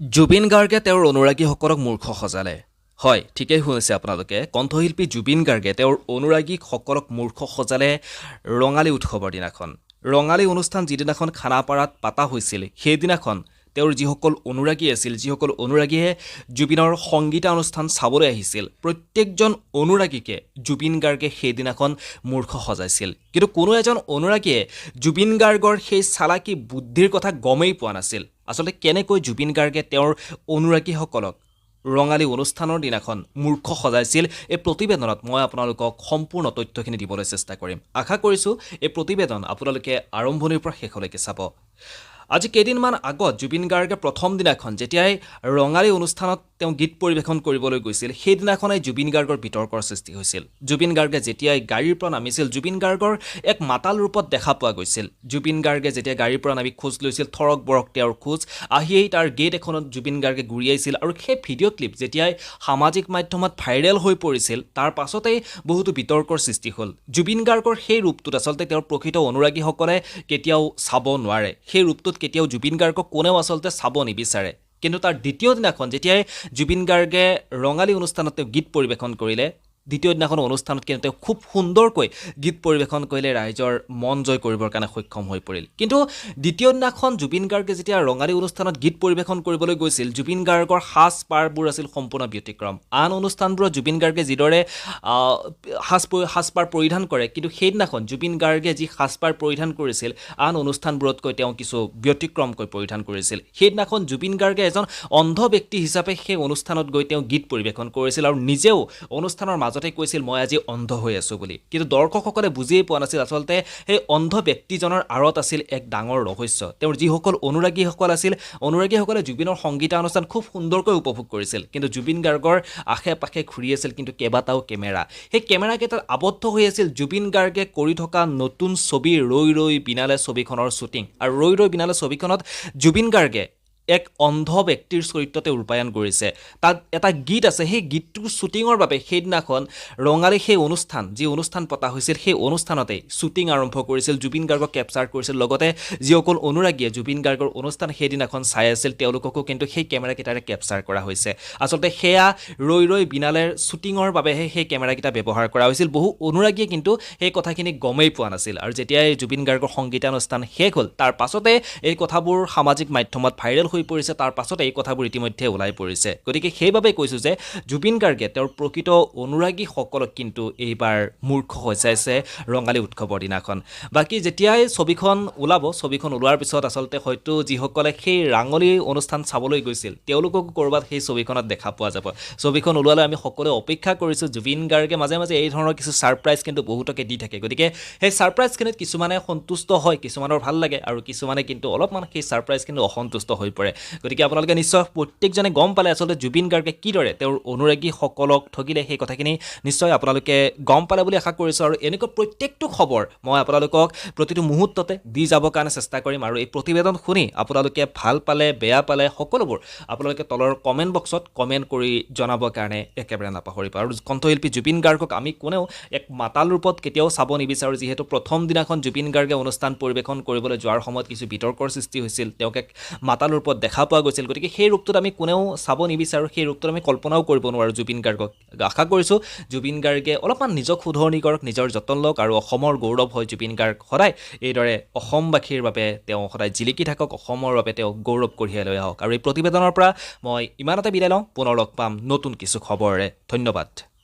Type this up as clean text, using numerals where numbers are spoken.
জুবিন গাৰ্গে তেওঁৰ অনুৰাগীসকলক মূৰ্খ সজালে। হয়, ঠিকেই শুনিছে আপোনালোকে। কণ্ঠশিল্পী জুবিন গাৰ্গে তেওঁৰ অনুৰাগীসকলক মূৰ্খ সজালে ৰঙালী উৎসৱৰ দিনাখন। ৰঙালী অনুষ্ঠান যিদিনাখন খানাপাৰাত পাতা হৈছিল, সেইদিনাখন তেওঁৰ যিসকল অনুৰাগী আছিল, যিসকল অনুৰাগীয়ে জুবিনৰ সংগীতানুষ্ঠান চাবলৈ আহিছিল, প্ৰত্যেকজন অনুৰাগীকে জুবিন গাৰ্গে সেইদিনাখন মূৰ্খ সজাইছিল। কিন্তু কোনো এজন অনুৰাগীয়ে জুবিন গাৰ্গৰ সেই চালাকী বুদ্ধিৰ কথা গমেই পোৱা নাছিল। আচলতে কেনেকৈ জুবিন গাৰ্গে তেওঁৰ অনুৰাগীসকলক ৰঙালী অনুষ্ঠানৰ দিনাখন মূৰ্খ সজাইছিল, এই প্ৰতিবেদনত মই আপোনালোকক সম্পূৰ্ণ তথ্যখিনি দিবলৈ চেষ্টা কৰিম। আশা কৰিছোঁ এই প্ৰতিবেদন আপোনালোকে আৰম্ভণিৰ পৰা শেষলৈকে চাব। আজি কেইদিনমান আগত জুবিন গাৰ্গে প্ৰথম দিনাখন যেতিয়াই ৰঙালী অনুষ্ঠানত তেওঁ গীত পৰিৱেশন কৰিবলৈ গৈছিল, সেইদিনাখনেই জুবিন গাৰ্গৰ বিতৰ্কৰ সৃষ্টি হৈছিল। জুবিন গাৰ্গে যেতিয়াই গাড়ীৰ পৰা নামিছিল, জুবিন গাৰ্গৰ এক মাতাল ৰূপত দেখা পোৱা গৈছিল। জুবিন গাৰ্গে যেতিয়া গাড়ীৰ পৰা নামি খোজ লৈছিল, থৰক বৰক তেওঁৰ খোজ, আহিয়েই তাৰ গেট এখনত জুবিন গাৰ্গে ঘূৰিয়াইছিল। আৰু সেই ভিডিঅ' ক্লিপ যেতিয়াই সামাজিক মাধ্যমত ভাইৰেল হৈ পৰিছিল, তাৰ পাছতেই বহুতো বিতৰ্কৰ সৃষ্টি হ'ল। জুবিন গাৰ্গৰ সেই ৰূপটোত আচলতে তেওঁৰ প্ৰকৃত অনুৰাগীসকলে কেতিয়াও চাব নোৱাৰে। সেই ৰূপটোত কেতিয়াও জুবিন গাৰ্গক কোনেও আচলতে চাব নিবিচাৰে। কিন্তু তাৰ দ্বিতীয় দিনাখন যেতিয়াই জুবিন গাৰ্গে ৰঙালী অনুষ্ঠানত তেওঁ গীত পৰিৱেশন কৰিলে, দ্বিতীয় দিনাখন অনুষ্ঠানত কিন্তু তেওঁ খুব সুন্দৰকৈ গীত পৰিৱেশন কৰিলে, ৰাইজৰ মন জয় কৰিবৰ কাৰণে সক্ষম হৈ পৰিল। কিন্তু দ্বিতীয় দিনাখন জুবিন গাৰ্গে যেতিয়া ৰঙালী অনুষ্ঠানত গীত পৰিৱেশন কৰিবলৈ গৈছিল, জুবিন গাৰ্গৰ সাজ পাৰবোৰ আছিল সম্পূৰ্ণ ব্যতিক্ৰম। আন অনুষ্ঠানবোৰত জুবিন গাৰ্গে যিদৰে সাজপাৰ পৰিধান কৰে, কিন্তু সেইদিনাখন জুবিন গাৰ্গে যি সাজপাৰ পৰিধান কৰিছিল, আন অনুষ্ঠানবোৰতকৈ তেওঁ কিছু ব্যতিক্ৰমকৈ পৰিধান কৰিছিল। সেইদিনাখন জুবিন গাৰ্গে এজন অন্ধ ব্যক্তি হিচাপে সেই অনুষ্ঠানত গৈ তেওঁ গীত পৰিৱেশন কৰিছিল আৰু নিজেও অনুষ্ঠানৰ মাজতে কৈছিল, মই আজি অন্ধ হৈ আছোঁ বুলি। কিন্তু দৰ্শকসকলে বুজিয়েই পোৱা নাছিল আচলতে সেই অন্ধ ব্যক্তিজনৰ আঁৰত আছিল এক ডাঙৰ ৰহস্য। তেওঁৰ যিসকল অনুৰাগীসকল আছিল, অনুৰাগীসকলে জুবিনৰ সংগীতানুষ্ঠান খুব সুন্দৰকৈ উপভোগ কৰিছিল। কিন্তু জুবিন গাৰ্গৰ আশে পাশে ঘূৰি আছিল কিন্তু কেইবাটাও কেমেৰা। সেই কেমেৰাকেইটাত আবদ্ধ হৈ আছিল জুবিন গাৰ্গে কৰি থকা নতুন ছবি ৰৈ ৰৈ বিনালে ছবিখনৰ শ্বুটিং। আৰু ৰৈ ৰৈ বিনালে ছবিখনত জুবিন গাৰ্গে এক অন্ধ ব্যক্তিৰ চৰিত্ৰতে ৰূপায়ণ কৰিছে। তাত এটা গীত আছে, সেই গীতটোৰ শ্বুটিঙৰ বাবে সেইদিনাখন ৰঙালী সেই অনুষ্ঠান, যি অনুষ্ঠান পতা হৈছিল, সেই অনুষ্ঠানতেই শ্বুটিং আৰম্ভ কৰিছিল, জুবিন গাৰ্গক কেপচাৰ কৰিছিল। লগতে যিসকল অনুৰাগীয়ে জুবিন গাৰ্গৰ অনুষ্ঠান সেইদিনাখন চাই আছিল, তেওঁলোককো কিন্তু সেই কেমেৰাকেইটাৰে কেপচাৰ কৰা হৈছে। আচলতে সেয়া ৰৈ ৰৈ বিনালেৰ শ্বুটিঙৰ বাবেহে সেই কেমেৰাকেইটা ব্যৱহাৰ কৰা হৈছিল। বহু অনুৰাগীয়ে কিন্তু সেই কথাখিনি গমেই পোৱা নাছিল। আৰু যেতিয়াই জুবিন গাৰ্গৰ সংগীতানুষ্ঠান শেষ হ'ল, তাৰ পাছতে এই কথাবোৰ সামাজিক মাধ্যমত ভাইৰেল হৈ পৰিছে, তাৰ পাছত এই কথাবোৰ ইতিমধ্যে ওলাই পৰিছে। গতিকে সেইবাবে কৈছোঁ যে জুবিন গাৰ্গে তেওঁৰ প্ৰকৃত অনুৰাগীসকলক কিন্তু এইবাৰ মূৰ্খ সজাইছে ৰঙালী উৎসৱৰ দিনাখন। বাকী যেতিয়াই ছবিখন ওলাব, ছবিখন ওলোৱাৰ পিছত আচলতে হয়তো যিসকলে সেই ৰাঙলী অনুষ্ঠান চাবলৈ গৈছিল, তেওঁলোককো ক'ৰবাত সেই ছবিখনত দেখা পোৱা যাব। ছবিখন ওলোৱালৈ আমি সকলোৱে অপেক্ষা কৰিছোঁ। জুবিন গাৰ্গে মাজে মাজে এই ধৰণৰ কিছু ছাৰপ্ৰাইজ কিন্তু বহুতকে দি থাকে। গতিকে সেই ছাৰপ্ৰাইজখিনিত কিছুমানে সন্তুষ্ট হয়, কিছুমানৰ ভাল লাগে, আৰু কিছুমানে কিন্তু অলপমান সেই ছাৰপ্ৰাইজ কিন্তু অসন্তুষ্ট হৈ পৰে। গতিকে আপোনালোকে নিশ্চয় প্ৰত্যেকজনে গম পালে আচলতে জুবিন গাৰ্গে কিদৰে তেওঁৰ অনুৰাগীসকলক ঠগিলে, সেই কথাখিনি নিশ্চয় আপোনালোকে গম পালে বুলি আশা কৰিছোঁ। আৰু এনেকুৱা প্ৰত্যেকটো খবৰ মই আপোনালোকক প্ৰতিটো মুহূৰ্ততে দি যাবৰ কাৰণে চেষ্টা কৰিম। আৰু এই প্ৰতিবেদন শুনি আপোনালোকে ভাল পালে, বেয়া পালে, সকলোবোৰ আপোনালোকে তলৰ কমেণ্ট বক্সত কমেণ্ট কৰি জনাবৰ কাৰণে একেবাৰে নাপাহৰিব। আৰু কণ্ঠশিল্পী জুবিন গাৰ্গক আমি কোনেও এক মাতাল ৰূপত কেতিয়াও চাব নিবিচাৰোঁ। যিহেতু প্ৰথম দিনাখন জুবিন গাৰ্গে অনুষ্ঠান পৰিৱেশন কৰিবলৈ যোৱাৰ সময়ত কিছু বিতৰ্কৰ সৃষ্টি হৈছিল, তেওঁক এক মাতাল ৰূপত দেখা পোৱা গৈছিল। গতিকে সেই ৰূপটোত আমি কোনেও চাব নিবিচাৰোঁ, সেই ৰূপটোত আমি কল্পনাও কৰিব নোৱাৰোঁ জুবিন গাৰ্গক। আশা কৰিছোঁ জুবিন গাৰ্গে অলপমান নিজক শুধৰণি কৰক, নিজৰ যতন লওক, আৰু অসমৰ গৌৰৱ হয় জুবিন গাৰ্গ সদায় এইদৰে অসমবাসীৰ বাবে তেওঁ সদায় জিলিকি থাকক, অসমৰ বাবে তেওঁ গৌৰৱ কঢ়িয়াই লৈ আহক। আৰু এই প্ৰতিবেদনৰ পৰা মই ইমানতে বিদায় লওঁ। পুনৰ লগ পাম নতুন কিছু খবৰেৰে। ধন্যবাদ।